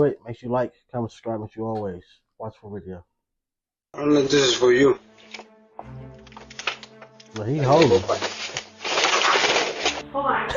it, make sure you like, comment, subscribe, as you always. Watch for video. I don't know if this is for you. Well, he holding. Hold on.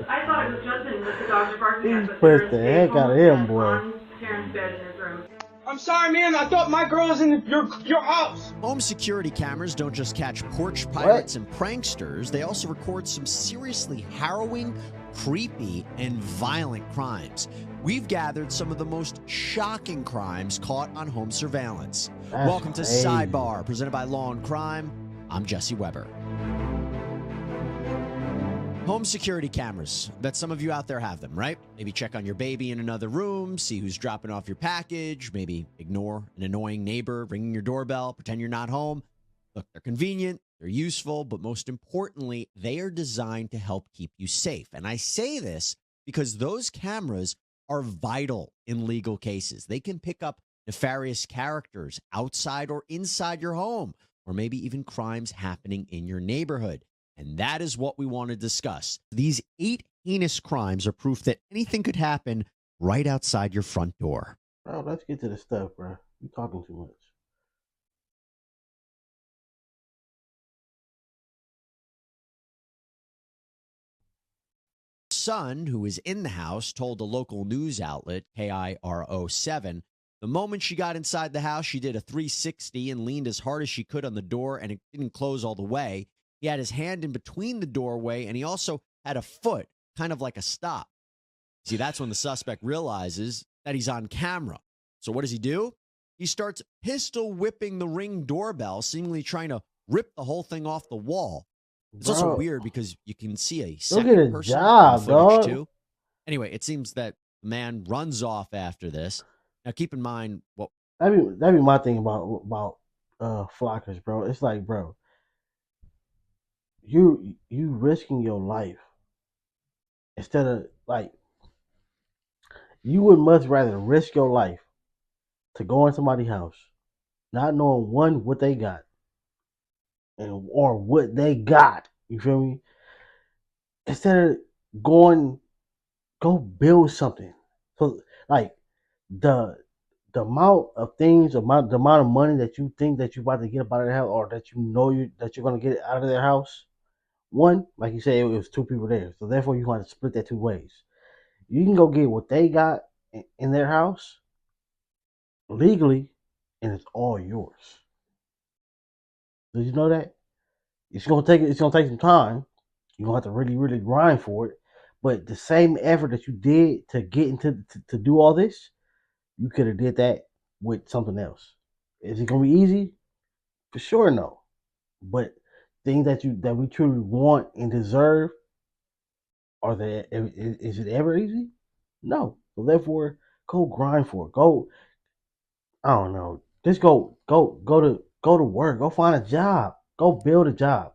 I thought it was Justin that the dogs are barking at, but Push there's the a heck out of homeless him, man boy. on Karen's bed in his room. I'm sorry, man. I thought my girl was in your house. Home security cameras don't just catch porch pirates and pranksters. They also record some seriously harrowing, creepy, and violent crimes. We've gathered some of the most shocking crimes caught on home surveillance. That's Welcome to crazy. Sidebar, presented by Law and Crime. I'm Jesse Weber. Home security cameras. Bet some of you out there have them, right? Maybe check on your baby in another room, see who's dropping off your package, maybe ignore an annoying neighbor ringing your doorbell, pretend you're not home. Look, they're convenient, they're useful, but most importantly, they are designed to help keep you safe. And I say this because those cameras are vital in legal cases. They can pick up nefarious characters outside or inside your home, or maybe even crimes happening in your neighborhood. And that is what we want to discuss. These 8 heinous crimes are proof that anything could happen right outside your front door. Bro, let's get to the stuff, bro. You talking too much. Son, who was in the house, told a local news outlet, KIRO7, the moment she got inside the house, she did a 360 and leaned as hard as she could on the door, and it didn't close all the way. He had his hand in between the doorway, and he also had a foot, kind of like a stop. See, that's when the suspect realizes that he's on camera. So what does he do? He starts pistol whipping the Ring doorbell, seemingly trying to rip the whole thing off the wall. It's also Bro, weird because you can see a go get second a person in job, the footage dog. too. Anyway, it seems that the man runs off after this. Now, keep in mind what That'd be my thing about flockers, bro. It's like, bro, you risking your life instead of like you would much rather risk your life to go in somebody's house, not knowing one what they got and or what they got. You feel me? Instead of going go build something. So like the amount of things, the amount of money that you think that you're about to get up out of their house, or that you know that you're gonna get out of their house. One, like you said, it was 2 people there, so therefore you want to split that 2 ways. You can go get what they got in their house legally, and it's all yours. Did you know that? It's gonna take some time. You're gonna have to really, really grind for it. But the same effort that you did to get into to do all this, you could have did that with something else. Is it gonna be easy? For sure, no. But things that we truly want and deserve, is it ever easy? No. So therefore, go grind for it. Go, I don't know. Just go to work. Go find a job. Go build a job.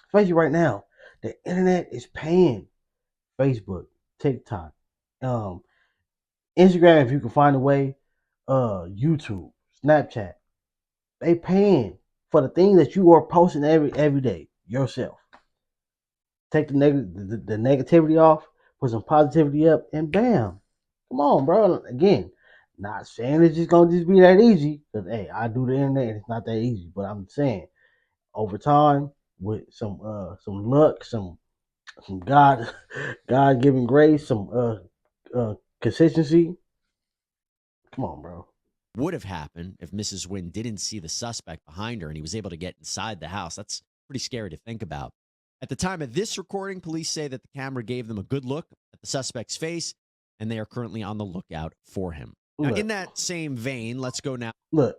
Especially right now, the internet is paying. Facebook, TikTok, um, Instagram, if you can find a way, YouTube, Snapchat. They paying for the things that you are posting every day yourself. Take the negativity off, put some positivity up, and bam. Come on, bro. Again, not saying it's just gonna just be that easy, because hey, I do the internet and it's not that easy. But I'm saying over time, with some luck, some God God given grace, some consistency. Come on, bro. would have happened if Mrs. Wynn didn't see the suspect behind her and he was able to get inside the house. That's pretty scary to think about. At the time of this recording, police say that the camera gave them a good look at the suspect's face, and they are currently on the lookout for him. Now, Look, in that same vein, let's go now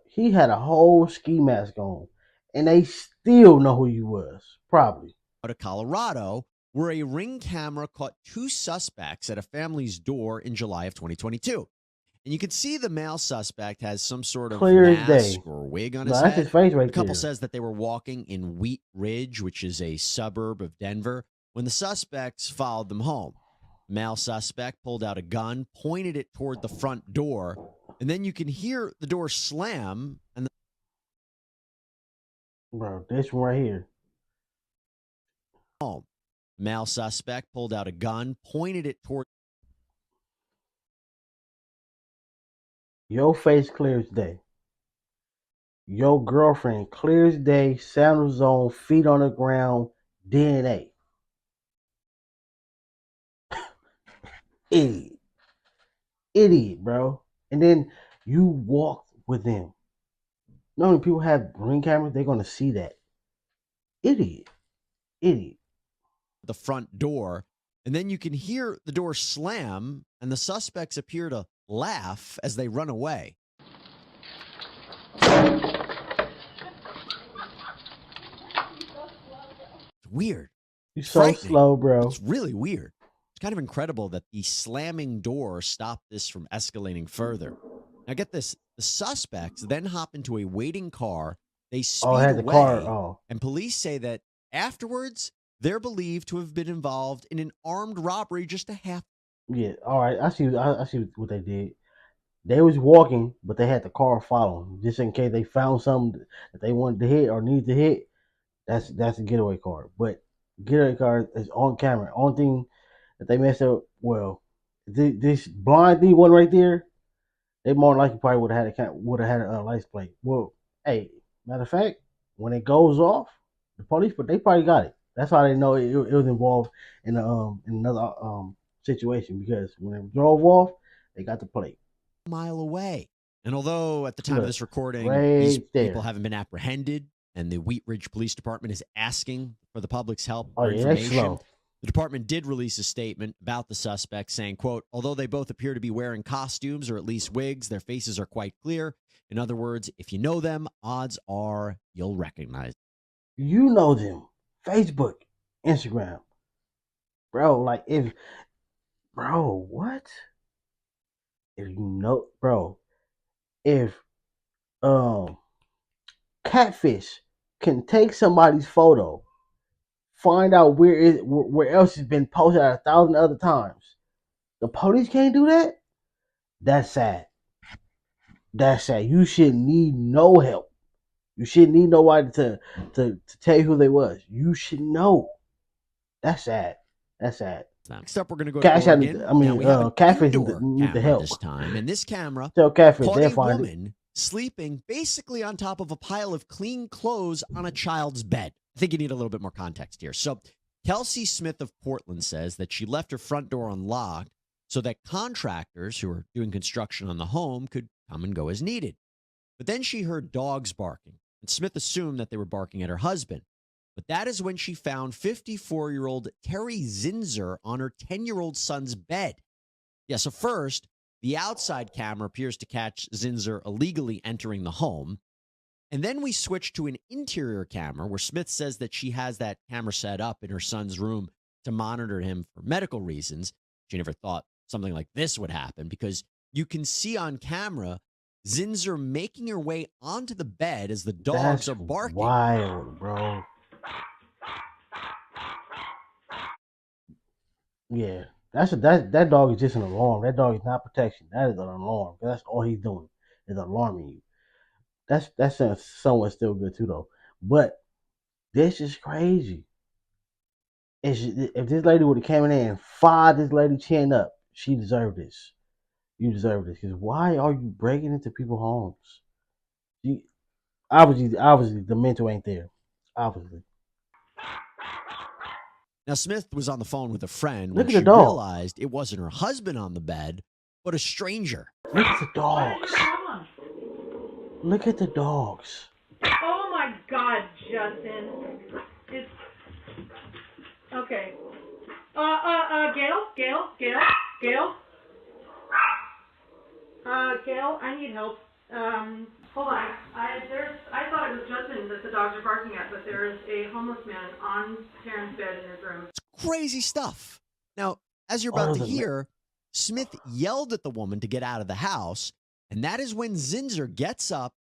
he had a whole ski mask on, and they still know who you was, probably. to Colorado, where a Ring camera caught 2 suspects at a family's door in July of 2022. And you can see the male suspect has some sort of Clear as mask day. or wig on No, his that's head. his face right The couple there. says that they were walking in Wheat Ridge, which is a suburb of Denver, when the suspects followed them home. Male suspect pulled out a gun, pointed it toward the front door, and then you can hear the door slam. And Bro, this one right here. home. Male suspect pulled out a gun, pointed it toward Your face clear as day. Your girlfriend clear as day, sandals on, feet on the ground, DNA. Idiot. Idiot, bro. And then you walked with them. Knowing people have ring cameras, they're gonna see that. Idiot. Idiot. The front door, and then you can hear the door slam, and the suspects appear to laugh as they run away. It's weird. You so slow, bro. It's really weird. It's kind of incredible that the slamming door stopped this from escalating further. Now, get this. The suspects then hop into a waiting car. They speed had the away, car. Oh. and police say that afterwards, they're believed to have been involved in an armed robbery just a half. Yeah, all right. I see what they did. They was walking, but they had the car following, just in case they found something that they wanted to hit or need to hit. That's a getaway car. But getaway car is on camera. Only thing that they messed up, well, this blind thing one right there, they more likely probably would have had a license plate. Well, hey, matter of fact, when it goes off, the police, but they probably got it. That's how they know it was involved in another situation, because when it drove off, they got the plate. Mile away. And although at the time of this recording, right these there. people haven't been apprehended, and the Wheat Ridge Police Department is asking for the public's help Oh, for yeah, that's information. slow. The department did release a statement about the suspects saying, quote, although they both appear to be wearing costumes or at least wigs, their faces are quite clear. In other words, if you know them, odds are you'll recognize them. You know them. Facebook, Instagram. Bro, like what? If you know, bro, if Catfish can take somebody's photo, find out where else it's been posted at 1,000 other times, the police can't do that. That's sad. That's sad. You shouldn't need no help. You shouldn't need nobody to tell you who they was. You should know. That's sad. That's sad. Next up, we're going to go to Oregon. Now, we have Catfish need the help this time, and this camera tell Catfish caught they'll a find woman sleeping basically on top of a pile of clean clothes on a child's bed. I think you need a little bit more context here. So, Kelsey Smith of Portland says that she left her front door unlocked so that contractors who are doing construction on the home could come and go as needed. But then she heard dogs barking, and Smith assumed that they were barking at her husband. But that is when she found 54-year-old Terry Zinzer on her 10-year-old son's bed. Yeah, so first, the outside camera appears to catch Zinzer illegally entering the home. And then we switch to an interior camera where Smith says that she has that camera set up in her son's room to monitor him for medical reasons. She never thought something like this would happen, because you can see on camera Zinzer making her way onto the bed as the dogs are barking. Wild, bro. Yeah, that dog is just an alarm. That dog is not protection. That is an alarm. That's all he's doing is alarming you. That's somewhat still good too, though. But this is crazy. If this lady would have came in there and fired this lady chin up, she deserved this. You deserve this. Because why are you breaking into people's homes? Obviously, the mental ain't there. Obviously. Now, Smith was on the phone with a friend Look when at she the dog. realized it wasn't her husband on the bed, but a stranger. Look at the dogs. What is your problem? Look at the dogs. Oh my God, Justin. It's okay. Gail. Gail, I need help. Hold on. I thought it was Justin that the dogs are barking at, but there is a homeless man on Taryn's bed in his room. It's crazy stuff. Now, as you're about to hear, Smith yelled at the woman to get out of the house, and that is when Zinzer gets up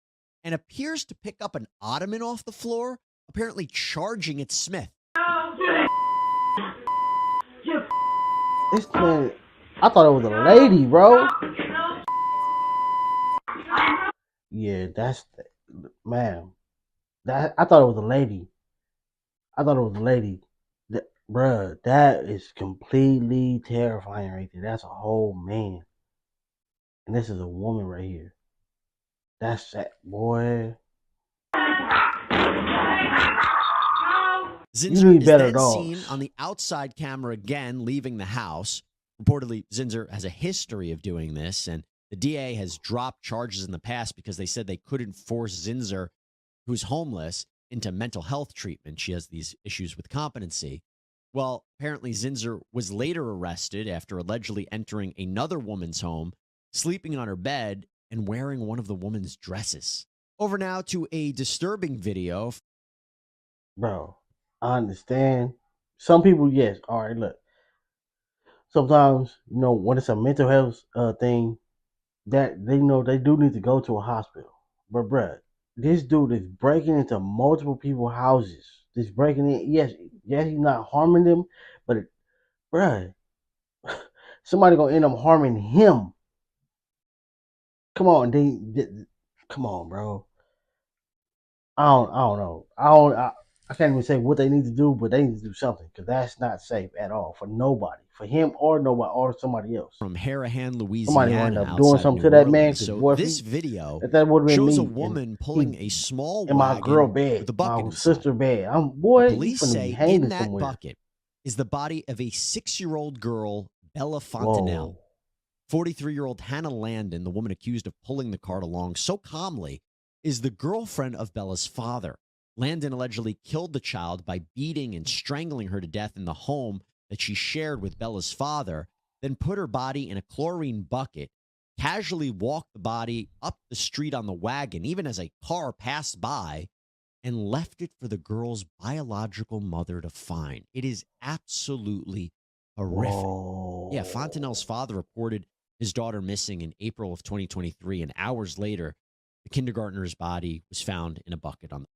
and appears to pick up an ottoman off the floor, apparently charging at Smith. This man, I thought it was a lady, bro. Yeah, man. I thought it was a lady. Bruh, that is completely terrifying right there. That's a whole man. And this is a woman right here. That's that boy. You Zinzer need is better then seen dogs. on the outside camera again leaving the house. Reportedly, Zinzer has a history of doing this, and the DA has dropped charges in the past because they said they couldn't force Zinzer, who's homeless, into mental health treatment. She has these issues with competency. Well, apparently, Zinzer was later arrested after allegedly entering another woman's home, sleeping on her bed, and wearing one of the woman's dresses. Over now to a disturbing video. Bro, I understand. Some people, yes. All right, look. Sometimes, when it's a mental health thing, that they know they do need to go to a hospital. But bruh, this dude is breaking into multiple people's houses. Just breaking in. Yes, he's not harming them, but bruh, somebody gonna end up harming him. Come on, come on, bro. I don't know. I can't even say what they need to do, but they need to do something because that's not safe at all for nobody, for him or nobody or somebody else. From Harahan, Somebody gonna end Louisiana, up doing outside something New to that man. Orleans. Because So boy, this video if that would have been shows a me and woman he pulling a small in my girl wagon bed, with a bucket my inside. sister bed, he Police finna be say in hanging that somewhere. bucket is the body of a 6-year-old girl, Bella Fontanelle. Whoa. 43-year-old Hannah Landon, the woman accused of pulling the cart along so calmly, is the girlfriend of Bella's father. Landon allegedly killed the child by beating and strangling her to death in the home that she shared with Bella's father, then put her body in a chlorine bucket, casually walked the body up the street on the wagon, even as a car passed by, and left it for the girl's biological mother to find. It is absolutely horrific. Whoa. Yeah, Fontanelle's father reported his daughter missing in April of 2023, and hours later, the kindergartner's body was found in a bucket on the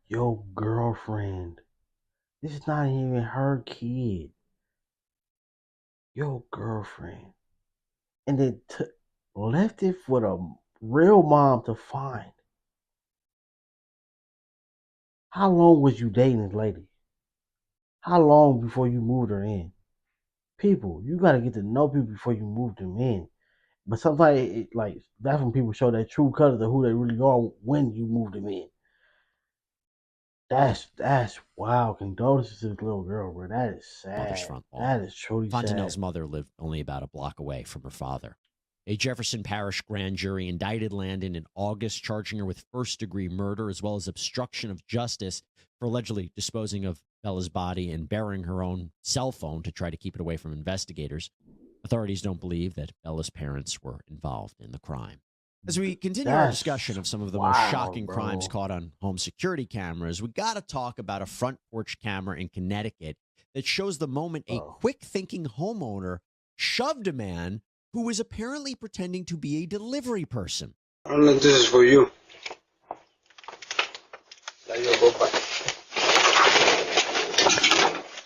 Your girlfriend. This is not even her kid. Your girlfriend. And then left it for the real mom to find. How long was you dating this lady? How long before you moved her in? People, you gotta get to know people before you move them in. But sometimes like that's when people show their true colors of who they really are when you move them in. That's wow. Condolences to this little girl, bro. That is mother's sad. front lawn. That is truly sad. Fontanelle's mother lived only about a block away from her father. A Jefferson Parish grand jury indicted Landon in August, charging her with first-degree murder as well as obstruction of justice for allegedly disposing of Bella's body and burying her own cell phone to try to keep it away from investigators. Authorities don't believe that Bella's parents were involved in the crime. As we continue our That's discussion of some of the most wild, shocking bro. crimes caught on home security cameras, we got to talk about a front porch camera in Connecticut that shows the moment a quick-thinking homeowner shoved a man who was apparently pretending to be a delivery person. This is for you.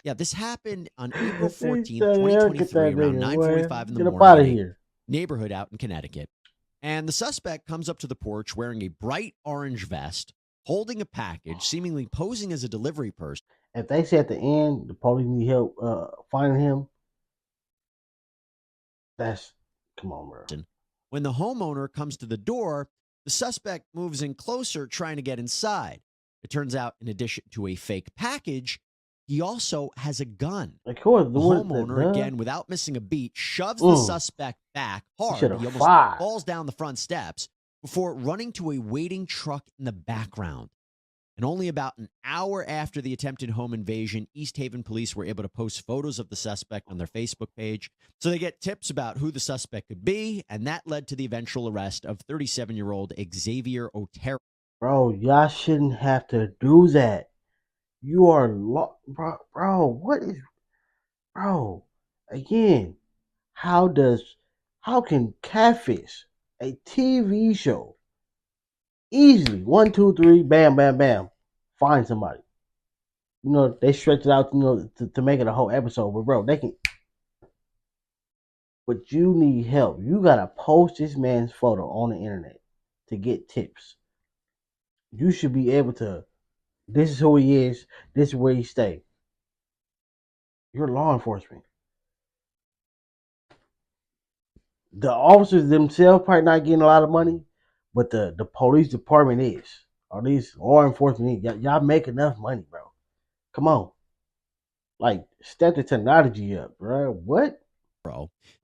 Yeah, this happened on April 14th, Get that 2023, around nigga, 9:45 in the get up morning out of in a here. neighborhood out in Connecticut. And the suspect comes up to the porch wearing a bright orange vest, holding a package, seemingly posing as a delivery person. If they say at the end the police need help finding him, come on, bro. When the homeowner comes to the door, the suspect moves in closer, trying to get inside. It turns out, in addition to a fake package, he also has a gun. Of course, The homeowner, again, without missing a beat, shoves the suspect back hard. He almost falls down the front steps before running to a waiting truck in the background. And only about an hour after the attempted home invasion, East Haven police were able to post photos of the suspect on their Facebook page. So they get tips about who the suspect could be, and that led to the eventual arrest of 37-year-old Xavier Otero. Bro, y'all shouldn't have to do that. You are bro. What is, bro? Again, how can Catfish, a TV show, easily 1, 2, 3, bam, bam, bam, find somebody? They stretch it out, to make it a whole episode. But bro, they can. But you need help. You gotta post this man's photo on the internet to get tips. You should be able to. This is who he is. This is where he stay. You're law enforcement. The officers themselves probably not getting a lot of money, but the police department is, or these law enforcement is. Y'all make enough money, bro. Come on, like step the technology up, bro. What?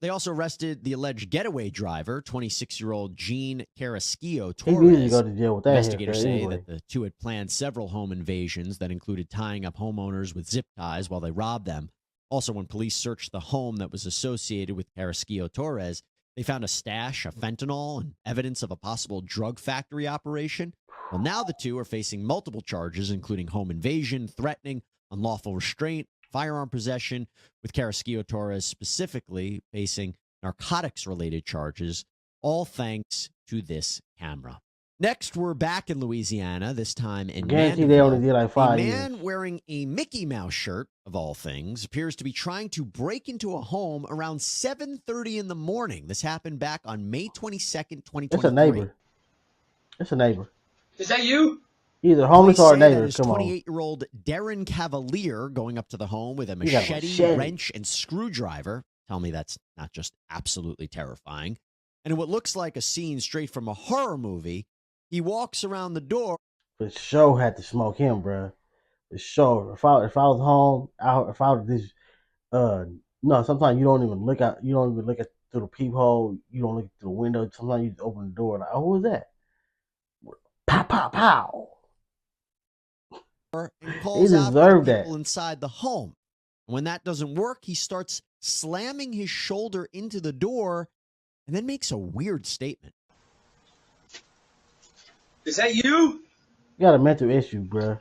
They also arrested the alleged getaway driver, 26-year-old Gene Carrasquillo He needed to go Torres. to jail with that Investigators haircut say anyway. that the two had planned several home invasions that included tying up homeowners with zip ties while they robbed them. Also, when police searched the home that was associated with Carrasquillo Torres, they found a stash of fentanyl and evidence of a possible drug factory operation. Well, now the two are facing multiple charges, including home invasion, threatening, unlawful restraint, firearm possession, with Carrasquillo Torres specifically facing narcotics-related charges, all thanks to this camera. Next, we're back in Louisiana, this time in Guarantee they only Mandeville. did like A 5 man years. wearing a Mickey Mouse shirt, of all things, appears to be trying to break into a home around 7:30 in the morning. This happened back on May 22nd, It's a 2023. neighbor. It's a neighbor. Is that you? Either homeless Police or a say that neighbor. is Come on. 28-year-old Darren Cavalier going up to the home with a He got a machete, machete. wrench, and screwdriver. Tell me that's not just absolutely terrifying. And in what looks like a scene straight from a horror movie, he walks around the door. For sure had to smoke him, bro. For sure. If I was home, if I was this, no. Sometimes you don't even look out. You don't even look at through the peephole. You don't look through the window. Sometimes you just open the door like, oh, who was that? Pow, pow, pow. And He calls out for the deserved that. people inside the home. When that doesn't work, he starts slamming his shoulder into the door and then makes a weird statement. Is that you? You got a mental issue, bro.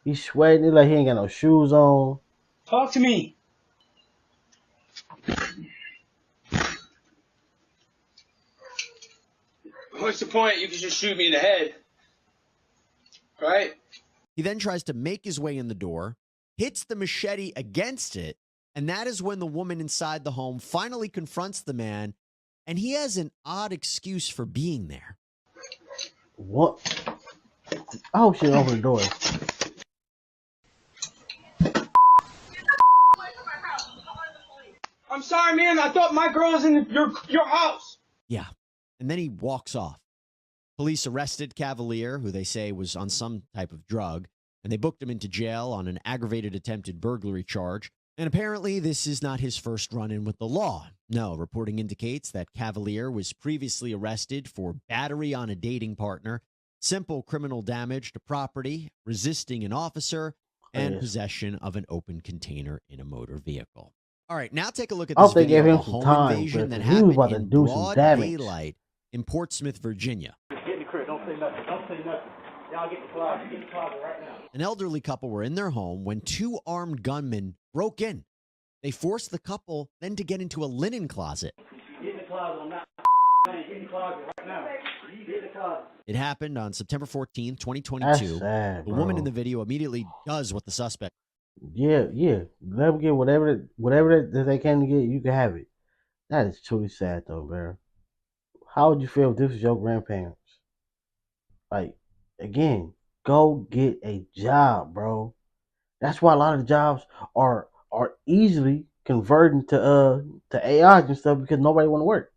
He's sweating. It's like he ain't got no shoes on. Talk to me. What's the point? You can just shoot me in the head. Right? He then tries to make his way in the door, hits the machete against it, and that is when the woman inside the home finally confronts the man, and he has an odd excuse for being there. What? I hope she didn't open the door. I'm sorry, man. I thought my girl was in your house. Yeah, and then he walks off. Police arrested Cavalier, who they say was on some type of drug, and they booked him into jail on an aggravated attempted burglary charge. And apparently, this is not his first run-in with the law. No, reporting indicates that Cavalier was previously arrested for battery on a dating partner, simple criminal damage to property, resisting an officer, and possession of an open container in a motor vehicle. All right, now take a look at I this hope they video gave of him a some home time, invasion that because he was about happened to in do some broad damage. daylight in Portsmouth, Virginia. Get in the crib. Don't say nothing. Don't say nothing. Y'all get in the closet. Get in the closet right now. An elderly couple were in their home when two armed gunmen broke in. They forced the couple then to get into a linen closet. Get in the closet. I'm not saying. Get in the closet right now. Get in the closet. It happened on September 14th, That's 2022. sad, The bro. woman in the video immediately does what the suspect. Yeah. Let them get whatever that they can get. You can have it. That is truly sad, though, bro. How would you feel if this was your grandparents? Like, again, go get a job, bro. That's why a lot of the jobs are easily converting to AIs and stuff because nobody want to work.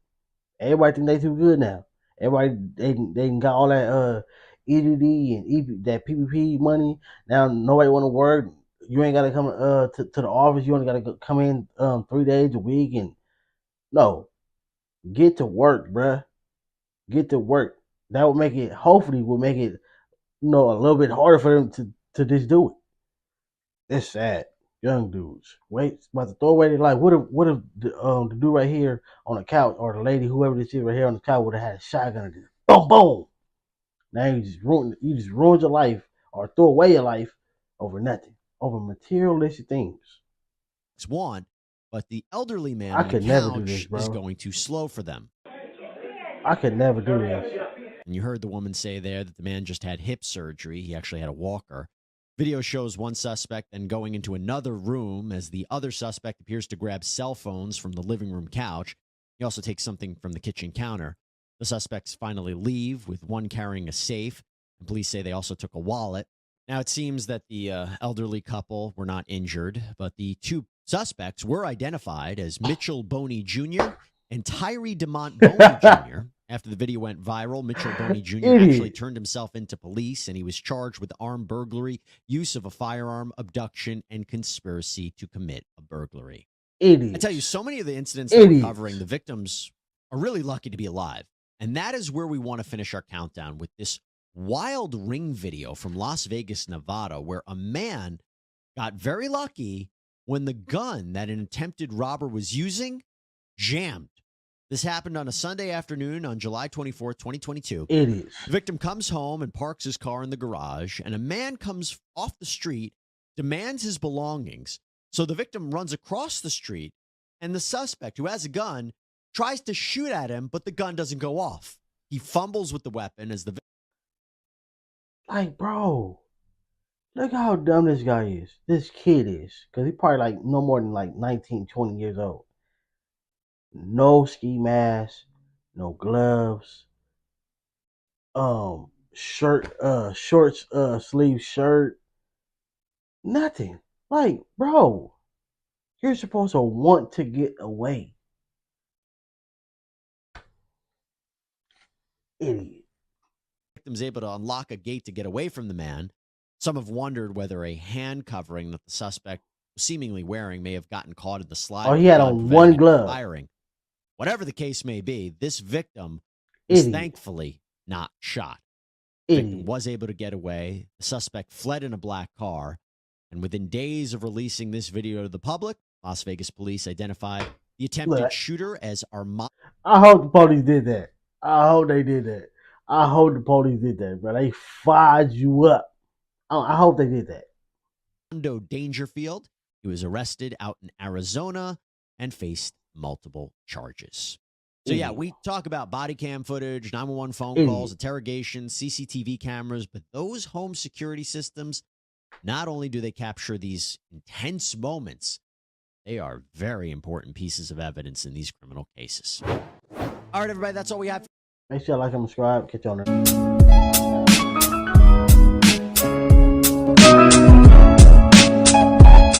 Everybody think they too good now. Everybody they got all that EDD and that PPP money. Now nobody want to work. You ain't got to come to the office. You only got to come in 3 days a week and no, get to work, bruh. Get to work. That would make it. Hopefully, will make it a little bit harder for them to just do it. It's sad. Young dudes, about to throw away their life. What if the dude right here on the couch or the lady, whoever this is right here on the couch, would have had a shotgun and just boom, boom. Now you just ruined your life or throw away your life over nothing, over materialistic things. Want, but the elderly man I on the could never do couch this, bro. is going too slow for them. I could never do this. And you heard the woman say there that the man just had hip surgery. He actually had a walker. Video shows one suspect then going into another room as the other suspect appears to grab cell phones from the living room couch. He also takes something from the kitchen counter. The suspects finally leave, with one carrying a safe. And police say they also took a wallet. Now, it seems that the elderly couple were not injured, but the two suspects were identified as Mitchell Boney Jr. and Tyree DeMont Boney Jr. After the video went viral, Mitchell Boney Jr. Idiot. actually turned himself into police, and he was charged with armed burglary, use of a firearm, abduction, and conspiracy to commit a burglary. Idiots. I tell you, so many of the incidents that we're Idiots. covering, the victims are really lucky to be alive. And that is where we want to finish our countdown with this wild ring video from Las Vegas, Nevada, where a man got very lucky when the gun that an attempted robber was using jammed. This happened on a Sunday afternoon on July 24th, 2022. Idiots. The victim comes home and parks his car in the garage, and a man comes off the street, demands his belongings. So the victim runs across the street, and the suspect, who has a gun, tries to shoot at him, but the gun doesn't go off. He fumbles with the weapon as the Like, bro, look how dumb this guy is. This kid is. Because he probably like no more than like 19, 20 years old. No ski mask, no gloves, shorts, sleeve shirt, nothing. Like, bro, you're supposed to want to get away. Idiot. victim's able to unlock a gate to get away from the man. Some have wondered whether a hand covering that the suspect was seemingly wearing may have gotten caught in the slide. Oh, he had on one glove. Firing. Whatever the case may be, this victim was Idiot. thankfully not shot. The victim Idiot. was able to get away. The suspect fled in a black car. And within days of releasing this video to the public, Las Vegas police identified the attempted Look. shooter as Armando I hope the police did that. I hope they did that. I hope the police did that, bro. They fired you up. I hope they did that. Dangerfield. He was arrested out in Arizona and faced multiple charges. So, yeah, we talk about body cam footage, 911 phone calls, interrogations, CCTV cameras, but those home security systems, not only do they capture these intense moments, they are very important pieces of evidence in these criminal cases. All right, everybody, that's all we have. Make sure you like and subscribe. Catch you on there.